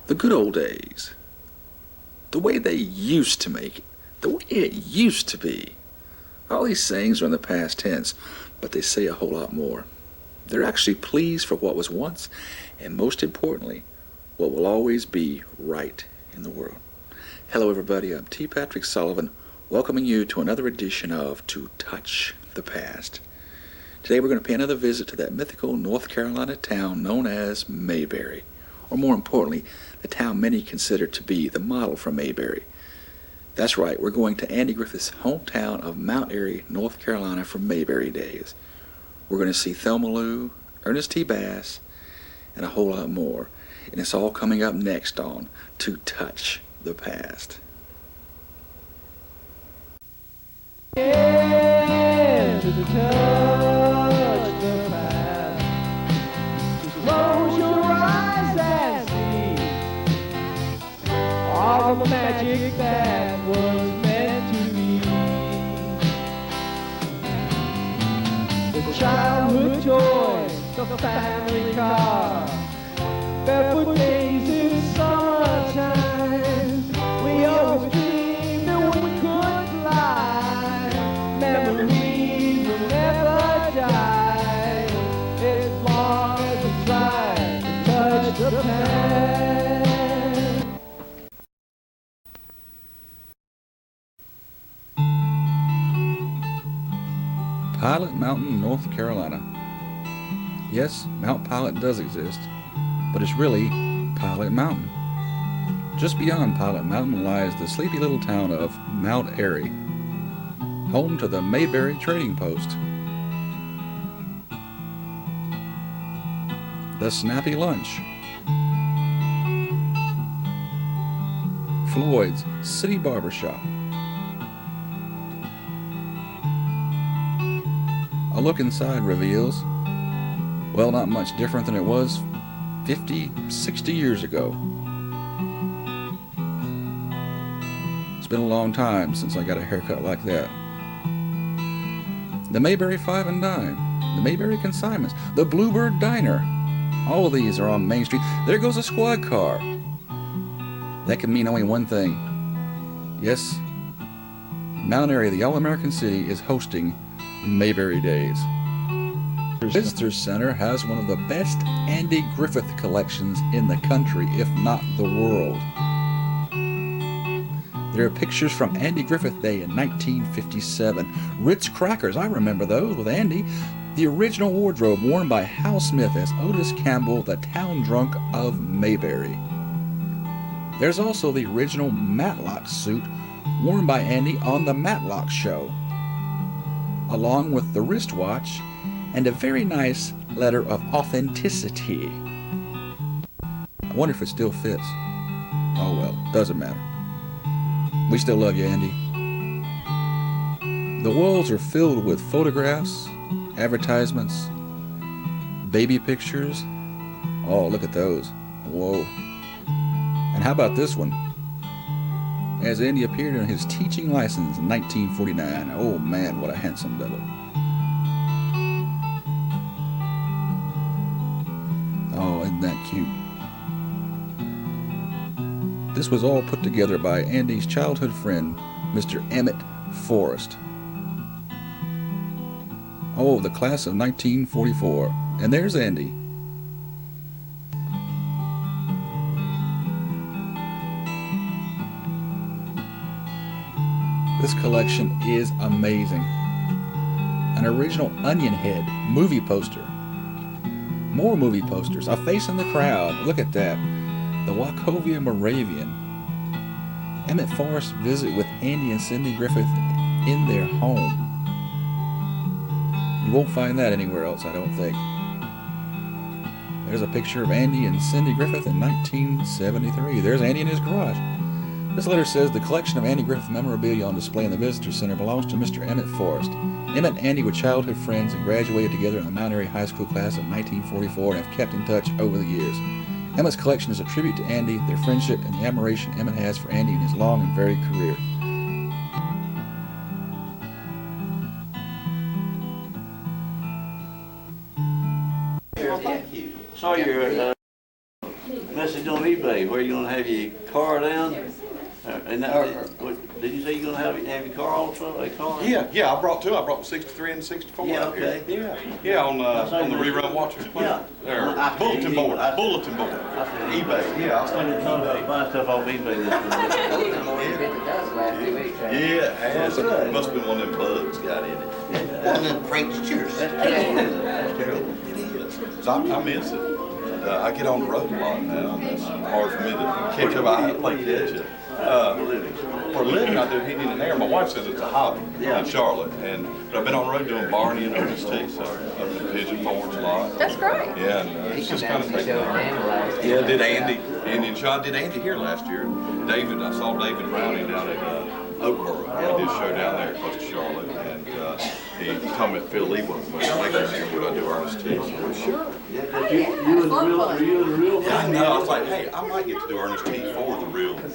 The good old days. The way they used to make it. The way it used to be. All these sayings are in the past tense, but they say a whole lot more. They're actually pleased for what was once, and most importantly, what will always be right in the world. Hello everybody, I'm T. Patrick Sullivan, welcoming you to another edition of To Touch the Past. Today we're going to pay another visit to that mythical North Carolina town known as Mayberry, or more importantly, the town many consider to be the model for Mayberry. That's right, we're going to Andy Griffith's hometown of Mount Airy, North Carolina for Mayberry Days. We're going to see Thelma Lou, Ernest T. Bass, and a whole lot more. And it's all coming up next on To Touch the Past. Yeah, to touch the past. Just close your eyes and see all the magic that was meant to be. The childhood toys, the family car, barefoot days in summertime. We always dreamed that we could fly. Memories will never die as long as we try to touch the past. Pilot Mountain, North Carolina. Yes, Mount Pilot does exist, but it's really Pilot Mountain. Just beyond Pilot Mountain lies the sleepy little town of Mount Airy, home to the Mayberry Trading Post. The Snappy Lunch. Floyd's City Barbershop. A look inside reveals, well, not much different than it was 50, 60 years ago. It's been a long time since I got a haircut like that. The Mayberry Five and Dime, the Mayberry Consignments, the Bluebird Diner. All of these are on Main Street. There goes a squad car. That can mean only one thing. Yes, Mount Airy, the All-American city, is hosting Mayberry Days. The Visitor Center has one of the best Andy Griffith collections in the country, if not the world. There are pictures from Andy Griffith Day in 1957. Ritz crackers, I remember those with Andy. The original wardrobe worn by Hal Smith as Otis Campbell, the town drunk of Mayberry. There's also the original Matlock suit worn by Andy on the Matlock Show, along with the wristwatch and a very nice letter of authenticity. I wonder if it still fits. Oh well, doesn't matter. We still love you, Andy. The walls are filled with photographs, advertisements, baby pictures. Oh, look at those. Whoa. And how about this one? As Andy appeared on his teaching license in 1949. Oh man, what a handsome devil. Oh, isn't that cute? This was all put together by Andy's childhood friend, Mr. Emmett Forrest. Oh, the class of 1944. And there's Andy. This collection is amazing. An original Onion Head movie poster. More movie posters. A face in the crowd. Look at that. The Wachovia Moravian. Emmett Forrest visit with Andy and Cindy Griffith in their home. You won't find that anywhere else, I don't think. There's a picture of Andy and Cindy Griffith in 1973. There's Andy in his garage. This letter says the collection of Andy Griffith memorabilia on display in the Visitor Center belongs to Mr. Emmett Forrest. Emmett and Andy were childhood friends and graduated together in the Mount Airy High School class of 1944 and have kept in touch over the years. Emmett's collection is a tribute to Andy, their friendship, and the admiration Emmett has for Andy in his long and varied career. Saw your message on eBay where you gonna have your car down. And did you say you're gonna have your car also? A car? Yeah, I brought two. I brought the 63 and the 64 Yeah, out here. okay. Yeah, on the rerun watchers. Yeah. Bulletin board. Bulletin board. eBay. Yeah, I was thinking eBay. Buy stuff off eBay this Yeah, it has. It must have been one of them bugs got in it. One of them fixtures. That's terrible. It is. So I miss it. I get on the road a lot now, and it's hard for me to catch up. I have to play catch up. For a living, I do heating and air. My wife says it's a hobby in Charlotte, but I've been on the road doing Barney and Ernest T, so up in Pigeon Forge a lot. That's great. Yeah, and it's just kind of taking over. Yeah, did Andy and Sean did Andy here last year. David, I saw David Browning down at Oakboro. He did a show down there close to Charlotte, and he told me that Phil Lee wasn't much like this year. Would I do Ernest T? Sure. Yeah, you and the real. Yeah, I know. I was like, hey, I might get to do Ernest T for the real guy,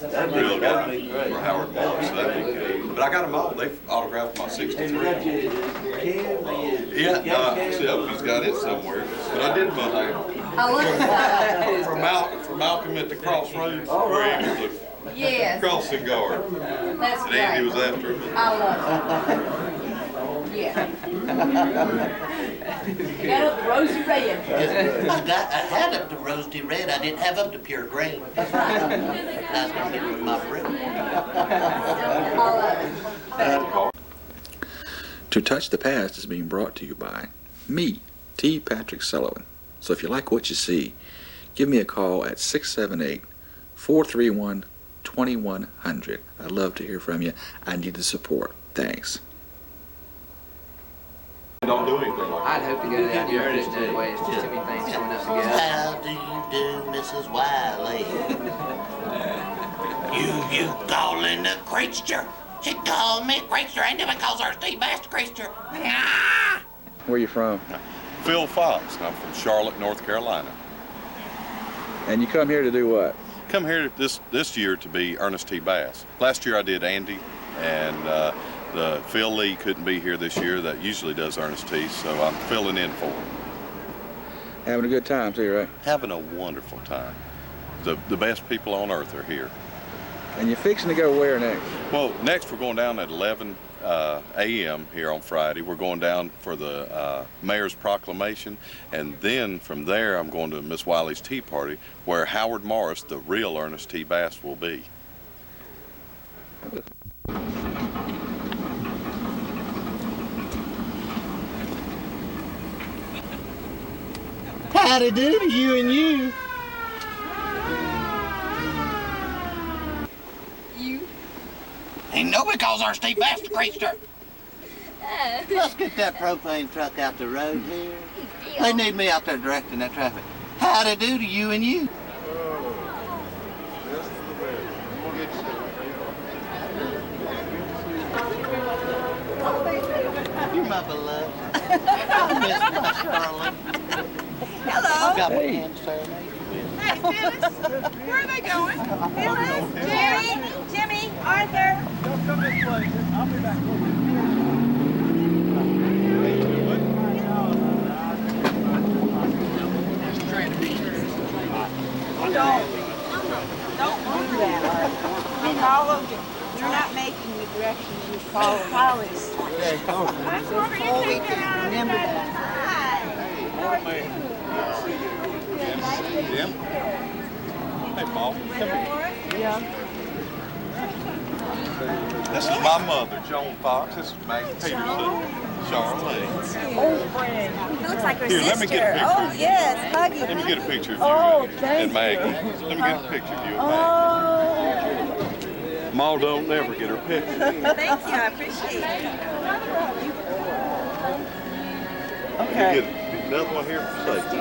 for Howard Morris. So that'd be good. But I got them all. They've autographed my 63. Yeah, see, he's got it somewhere. But I did my for Malcolm at the crossroads where he was Yes. crossing guard. That's And Andy great. was after him. I love it. Yeah. You got up the rosy red. I had up to rosy red. I didn't have up to pure green. I was gonna get with my brew. I love it. To Touch the Past is being brought to you by me, T. Patrick Sullivan. So if you like what you see, give me a call at 678-431-2100. I'd love to hear from you. I need the support. Thanks. Don't do anything like that. I'd hope to go down here and just do ways. Just too many things coming up together. How do you do, Mrs. Wiley? you calling the creature? She called me creature. I never calls her Steve Bass creature. Where are you from? Phil Fox, and I'm from Charlotte, North Carolina. And you come here to do what? Come here this year to be Ernest T. Bass. Last year I did Andy, and the Phil Lee couldn't be here this year. That usually does Ernest T, so I'm filling in for him. Having a good time too, right? Having a wonderful time. The best people on earth are here. And you're fixing to go where next? Well, next we're going down at 11 a.m. here on Friday. We're going down for the mayor's proclamation, and then from there I'm going to Miss Wiley's tea party, where Howard Morris, the real Ernest T. Bass, will be. Howdy do to you and you. You. Ain't nobody calls our Steve Bass the creature. Let's get that propane truck out the road here. They need me out there directing that traffic. Howdy do to you and you. You my beloved. I miss my Charlotte. Hello. I've got my Hey. hand serenade you with. Hey, Phyllis. Where are they going? Phyllis, Jerry, Jimmy, Arthur. Don't come this way. I'll be back. Don't do that, Arthur. Follow. You're not making the directions you follow. Always. Remember that. Jim? Hey, Paul. Come here. Yeah. This is my mother, Joan Fox. This is Maggie Peterson, Charlotte. Old friend. It looks like her Here, sister. let me get a picture. Oh, yes. Hug you. Let me get a picture of you Oh, and thank Maggie. you. Let me get a picture of you and Oh. Maggie. Ma don't never get her picture. Thank you. I appreciate it. Let me get another one here for safety.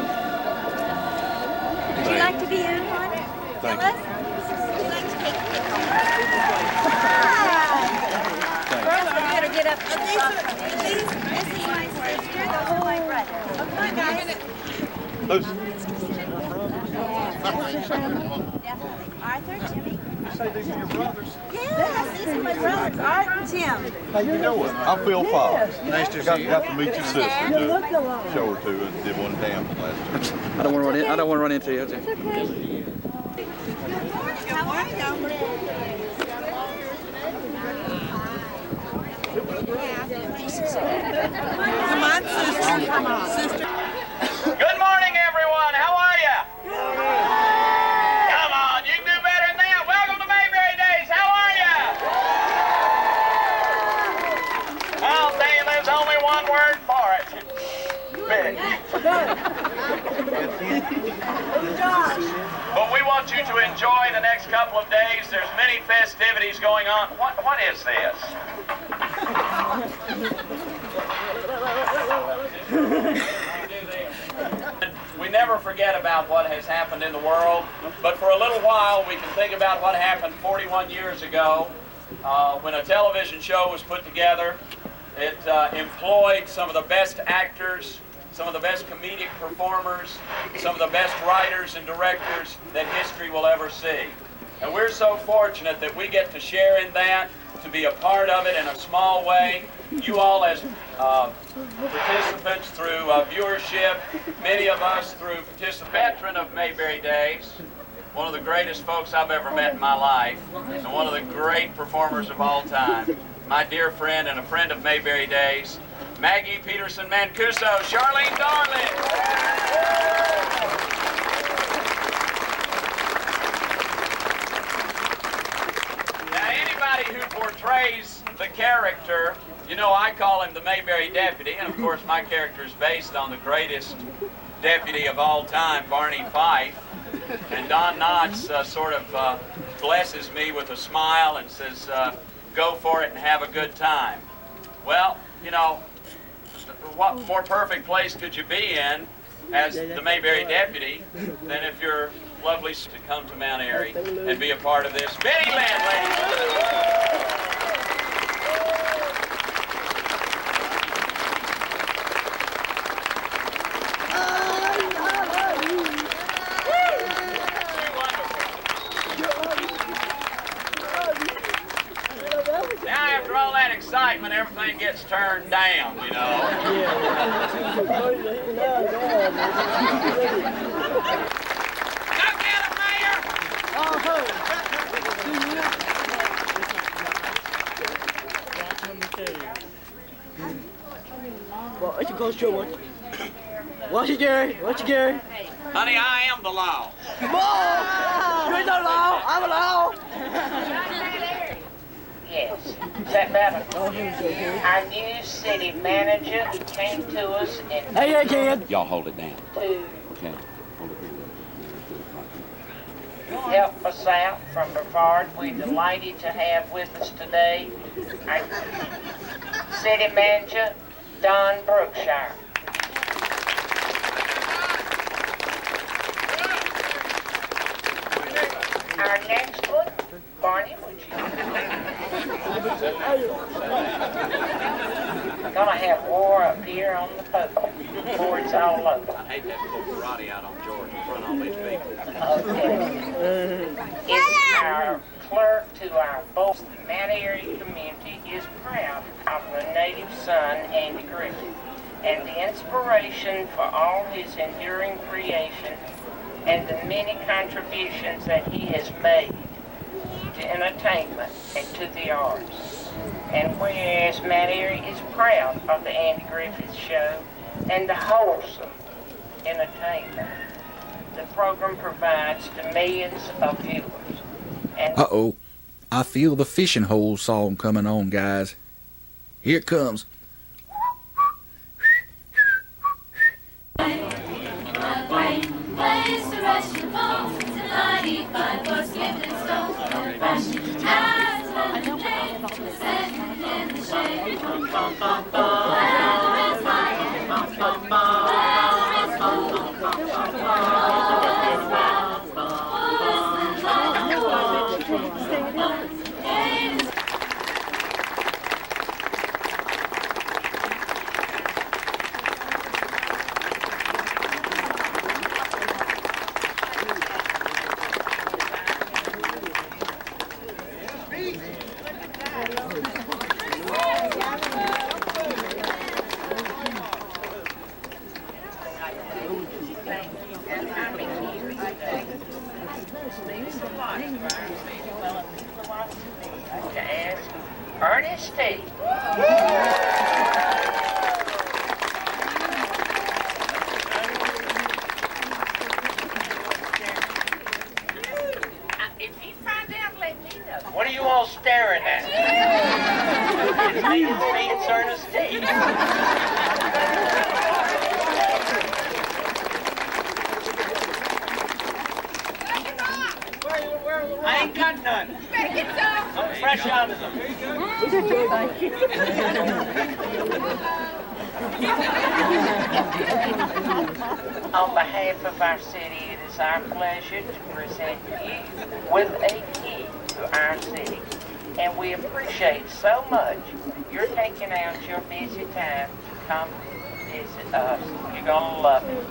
Would you like to be in one? Thank Phyllis? you. Would you like to take a picture? First, we better get up to the front. This is my sister. Those are my brothers. Oh, come on, guys. Those, Definitely. Arthur, Jimmy. you say these are your brothers? Yes, these are my brothers, Art and Tim. How you doing? I'm Phil Fox. Nice to Got see you. to meet your sister. You too. look alike. Show her to and did one down last year. I don't want to run in. I don't want to run into you. It's okay. Come on, sister. Come on. Sister. Good morning, everyone. How are you? Come on, you can do better than that. Welcome to Mayberry Days. How are you? I'll tell you, there's only one word for it. Big. But we want you to enjoy the next couple of days. There's many festivities going on. What is this? We never forget about what has happened in the world, but for a little while we can think about what happened 41 years ago when a television show was put together. It employed some of the best actors, some of the best comedic performers, some of the best writers and directors that history will ever see. And we're so fortunate that we get to share in that, to be a part of it in a small way. You all as participants through viewership, many of us through participation. Veteran of Mayberry Days, one of the greatest folks I've ever met in my life, and one of the great performers of all time, my dear friend and a friend of Mayberry Days, Maggie Peterson Mancuso, Charlene Darling. Who portrays the character, you know, I call him the Mayberry Deputy, and of course my character is based on the greatest deputy of all time, Barney Fife. And Don Knotts sort of blesses me with a smile and says, go for it and have a good time. Well, you know, what more perfect place could you be in as the Mayberry Deputy than if you're lovely to come to Mount Airy and be a part of this. Betty Lynn, ladies and gentlemen. Now, after all that excitement, everything gets turned down, you know. Watch your close watch. Watch it, Gary. Watch it, Gary. Honey, I am the law. Whoa! You ain't no law. I'm a law. Yes. Is that better? Our new city manager who came to us and Hey, kid. Y'all hold it down. to Okay. Hold it down. help us out from Brevard. We're delighted to have with us today our city manager, Don Brookshire. Our next one, Barney, would you? Gonna have war up here on the podium. Wars all over. I hate that little karate out on George in front of all these people. Okay. Is our clerk to our both the Mount Airy community is proud of the native son, Andy Griffith, and the inspiration for all his enduring creation and the many contributions that he has made to entertainment and to the arts. And whereas Mount Airy is proud of the Andy Griffith Show and the wholesome entertainment the program provides to millions of viewers. And Uh-oh. I feel the fishing hole song coming on, guys. Here it comes. staring at me. His name is Vance Ernest D. I ain't got none. I'm fresh out of them. On behalf of our city, it is our pleasure to present you with a key to our city. And we appreciate so much you're taking out your busy time to come visit us. You're gonna love it.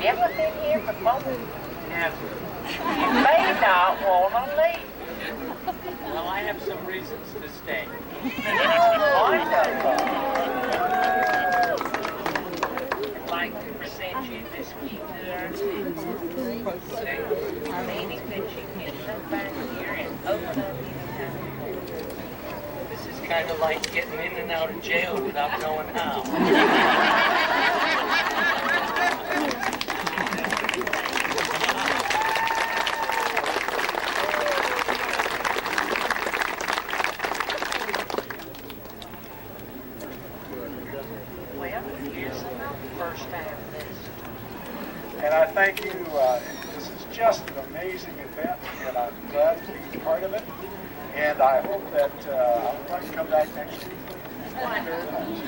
You ever been here before? Never. You may not want to leave. Well, I have some reasons to stay. Wonderful. I'd like to present you this key to our city. Meaning that you can come back here and open up anytime. This is kind of like getting in and out of jail without knowing how. And I thank you. This is just an amazing event, and I'm glad to be part of it. And I hope that I would like to come back next week. Thank you very much.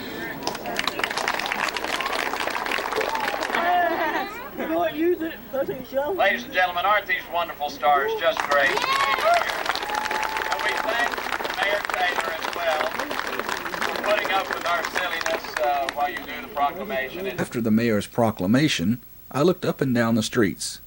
Ladies and gentlemen, aren't these wonderful stars just great? And we thank Mayor Taylor as well for putting up with our silliness while you do the proclamation. After the mayor's proclamation, I looked up and down the streets.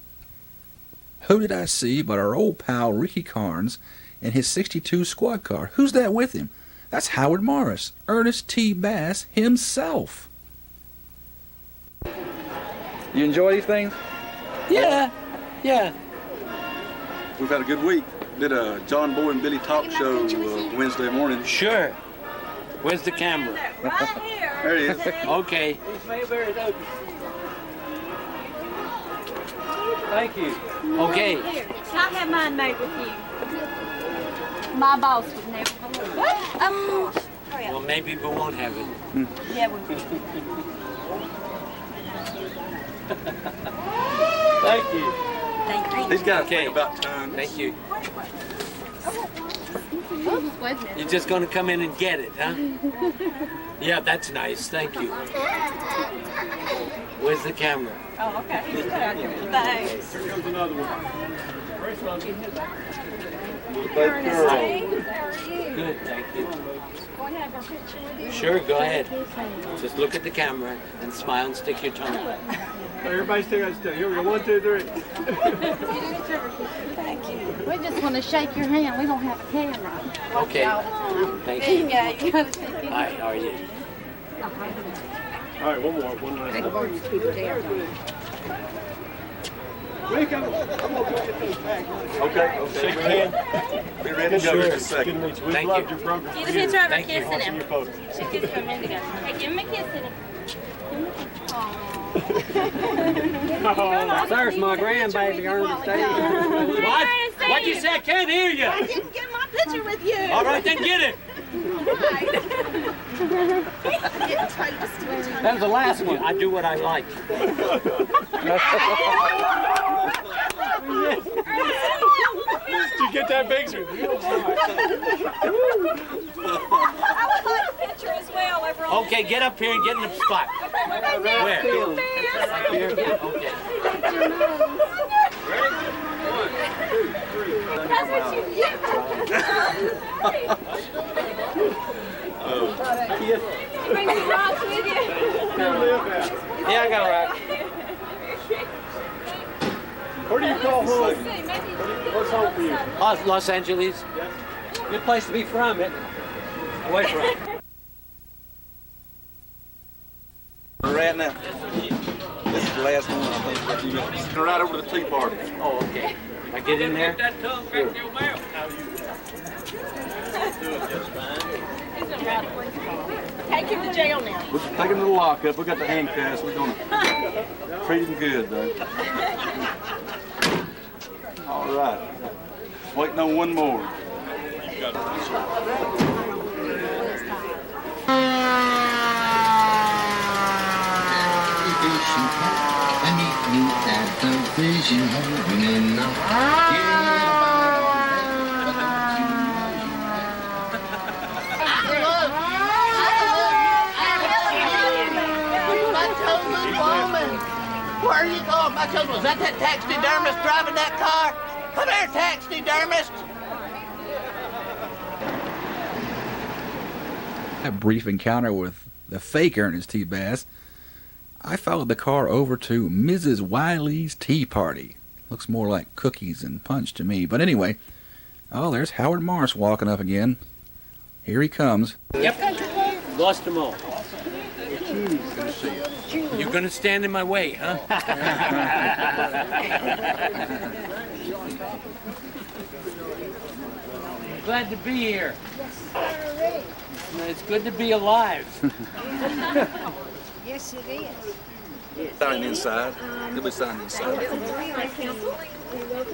Who did I see but our old pal Ricky Carnes and his '62 squad car? Who's that with him? That's Howard Morris, Ernest T. Bass himself. You enjoy these things? Yeah. We've had a good week. Did a John Boy and Billy talk show Wednesday morning. Sure. Where's the camera? Right here. There he is. Okay. Thank you. Okay. Here, I'll have mine made with you. My boss would never. What? Hurry up. Well, maybe we won't have it. Yeah, we will. Thank you. Thank you. He's got to think about time. Thank you. You're just going to come in and get it, huh? Yeah, that's nice. Thank you. Where's the camera? Oh, okay. Thanks. Here comes another one. Good, thank you. Sure, go ahead. Just look at the camera and smile and stick your tongue out. Everybody stay on still. Here we go. 1, 2, 3. Thank you. We just want to shake your hand. We don't have a camera. Okay. Thank you. Yeah, you gotta shake it. Hi, how are you? All right, one more. One last one. Rick, I'm gonna go get those bags. Okay. Shake your hand. Be ready to go in just a second. We Thank loved you. your program. You just need to have a Thank you. kiss in him. Your photos. She kissed him a minute ago. Hey, give him a kiss in him. There's my grandbaby Ernest Days. What? What'd you say? I can't hear you. I didn't get my picture with you. All right, then get it. That was the last one. I do what I like. Did you get that picture? I would like a picture as well. Okay, get up here and get in the spot. Where? Here? Okay. That's what you get. Bring some rocks with you. Yeah, I got a rock. Where do you call home? What's home for you? Los Angeles. Yes. Good place to be from it. Away from it. Right now. This is the last one, I think, for a few minutes. Right over to the tea party. Oh, okay. I get in there? That tongue back to your mouth. Take him to jail now. We're taking him to the lockup. We got the handcuffs. We're gonna treat him good, though. All right. Just waiting on one more. Where are you going? My chosen, was that taxidermist driving that car? Come here, taxidermist. That brief encounter with the fake Ernest T. Bass, I followed the car over to Mrs. Wiley's tea party. Looks more like cookies and punch to me. But anyway, oh, there's Howard Morris walking up again. Here he comes. Yep. Lost them all. You're gonna stand in my way, huh? Glad to be here. It's good to be alive. Yes, it is. Signing inside. They'll be signing inside. Welcome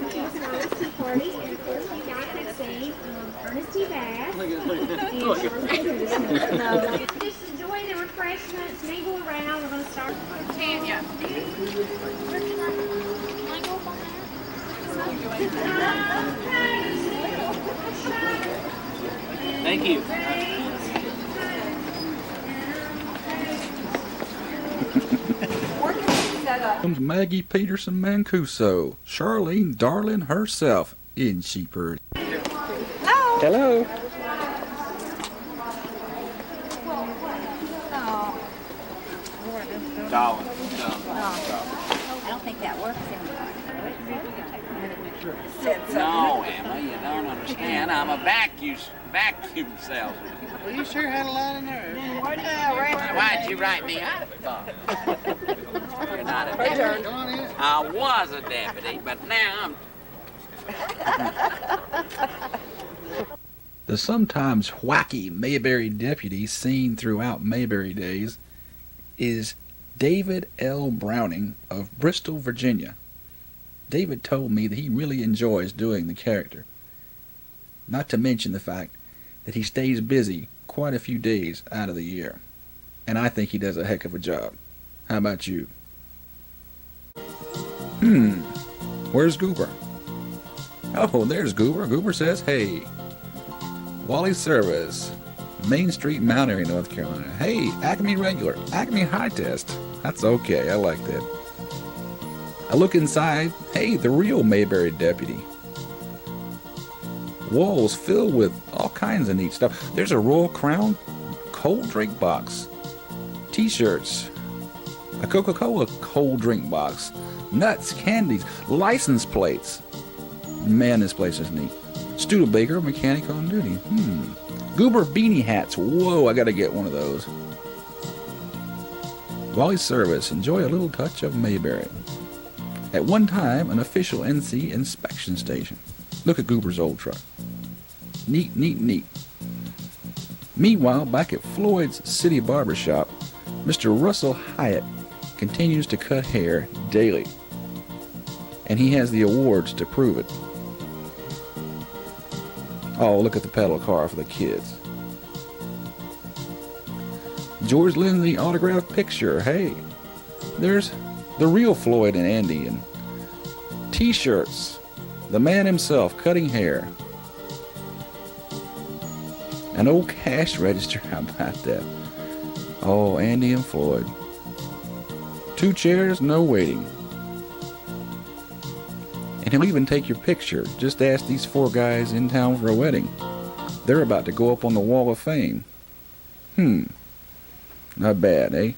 to the Silence Tea Party, and of course you guys have seen Ernest T. Bass. Just enjoy the refreshments, mingle around. We're going to start. Tanya. Thank you. Comes Maggie Peterson Mancuso, Charlene Darling herself, isn't she pretty? Hello. Hello. Darling. I don't think that works anymore. No, Emma, you don't understand. I'm a vacuum salesman. Well, you sure had a lot in there. Why'd you write me out for? You're not a deputy. I was a deputy, but now I'm... The sometimes wacky Mayberry deputy seen throughout Mayberry Days is David L. Browning of Bristol, Virginia. David told me that he really enjoys doing the character. Not to mention the fact that he stays busy quite a few days out of the year. And I think he does a heck of a job. How about you? Where's Goober? Oh, there's Goober. Goober says, hey. Wally Service, Main Street, Mount Airy, North Carolina. Hey, Acme Regular, Acme High Test. That's okay, I like that. I look inside, hey, the real Mayberry deputy. Walls filled with all kinds of neat stuff. There's a Royal Crown cold drink box, t-shirts, a Coca-Cola cold drink box, nuts, candies, license plates. Man, this place is neat. Studebaker mechanic on duty. Goober beanie hats. Whoa, I gotta get one of those. Wally Service. Enjoy a little touch of Mayberry. At one time, an official NC inspection station. Look at Goober's old truck. Neat, neat, neat. Meanwhile, back at Floyd's City Barbershop, Mr. Russell Hyatt continues to cut hair daily. And he has the awards to prove it. Oh, look at the pedal car for the kids. George Lindsay autographed picture. Hey, there's the real Floyd and Andy, and t-shirts. The man himself cutting hair. An old cash register. How about that? Oh, Andy and Floyd. 2 chairs, no waiting. And he'll even take your picture. Just ask these 4 guys in town for a wedding. They're about to go up on the Wall of Fame. Not bad, eh?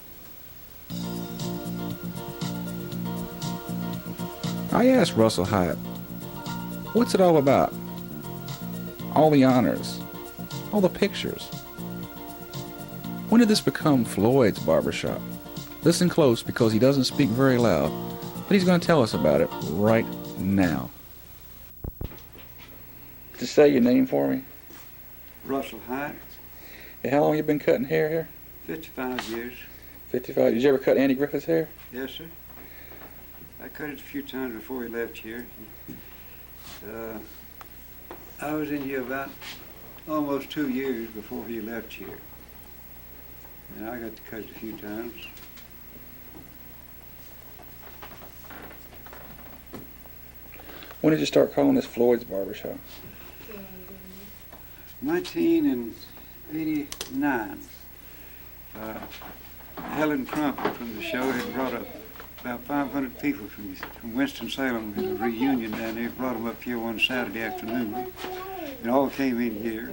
I asked Russell Hyatt, what's it all about? All the honors, all the pictures. When did this become Floyd's barbershop? Listen close because he doesn't speak very loud, but he's going to tell us about it right now. Just say your name for me. Russell Hyatt. Hey, how long you been cutting hair here? 55 years. 55. Did you ever cut Andy Griffith's hair? Yes, sir. I cut it a few times before he left here. I was in here about almost 2 years before he left here. And I got to cut it a few times. When did you start calling this Floyd's Barbershop? 1989. Helen Crump from the show had brought up about 500 people from Winston-Salem in a reunion down there. Brought them up here one Saturday afternoon. And all came in here.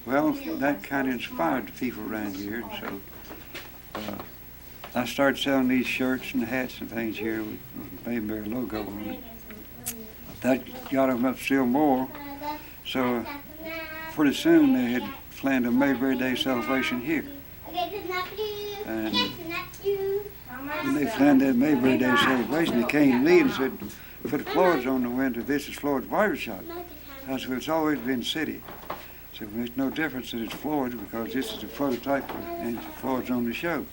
Well, that kind of inspired the people around here. And so I started selling these shirts and hats and things here with the Mayberry logo on it. That got them up still more. So pretty soon they had planned a Mayberry Day celebration here. And when they planned that Mayberry Day celebration, they came to me and said, put Floyd's on the window, this is Floyd's Barbershop. I said, it's always been city. So there's no difference that it's Floyd's because this is a prototype and Floyd's on the show.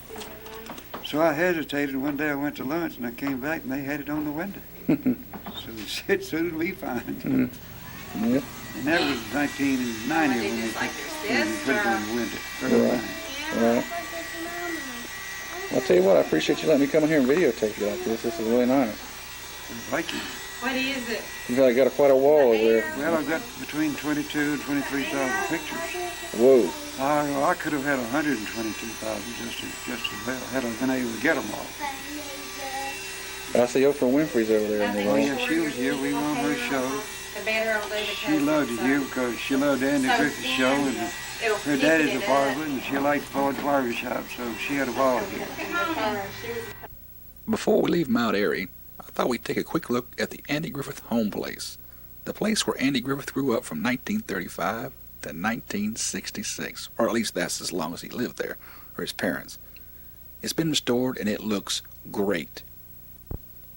So I hesitated. One day I went to lunch and I came back and they had it on the window. So it suited me fine. Yeah. And that was 1990 when they put it on the window. Right. I'll tell you what, I appreciate you letting me come in here and videotape you like this. This is really nice. Thank you. What is it? You've got quite a wall over there. Well, I've got between 22 and 23,000 pictures. Whoa. I could have had 122,000 just as well, had I been able to get them all. I see Oprah Winfrey's over there in the Oh wall. yeah, she was here. We were on her show. The better old David She loved it here because she loved Andy Griffith's show, and her daddy's a barber, and she liked Floyd's Barbershop, so she had a ball here. Before we leave Mount Airy, I thought we'd take a quick look at the Andy Griffith home place. The place where Andy Griffith grew up from 1935 to 1966, or at least that's as long as he lived there, or his parents. It's been restored and it looks great.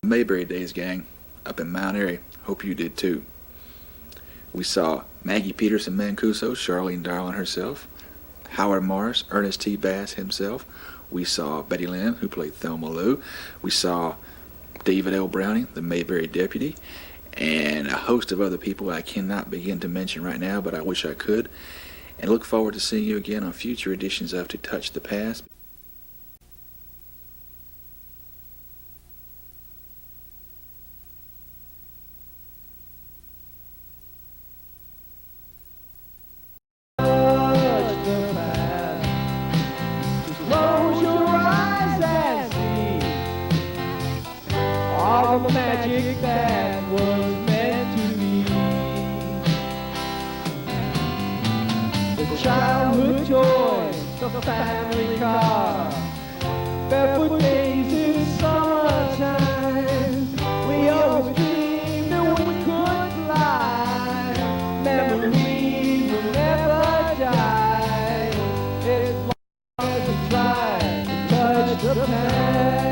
Mayberry Days, gang, up in Mount Airy. Hope you did too. We saw Maggie Peterson Mancuso, Charlene Darling herself, Howard Morris, Ernest T. Bass himself. We saw Betty Lynn, who played Thelma Lou. We saw David L. Browning, the Mayberry deputy, and a host of other people I cannot begin to mention right now, but I wish I could. And look forward to seeing you again on future editions of To Touch the Past. Close your eyes and see all the magic that was meant to be. The childhood toys, the family car, barefoot days in summertime. We always dreamed that we could fly. Memories will never die. As long as we try to touch the past.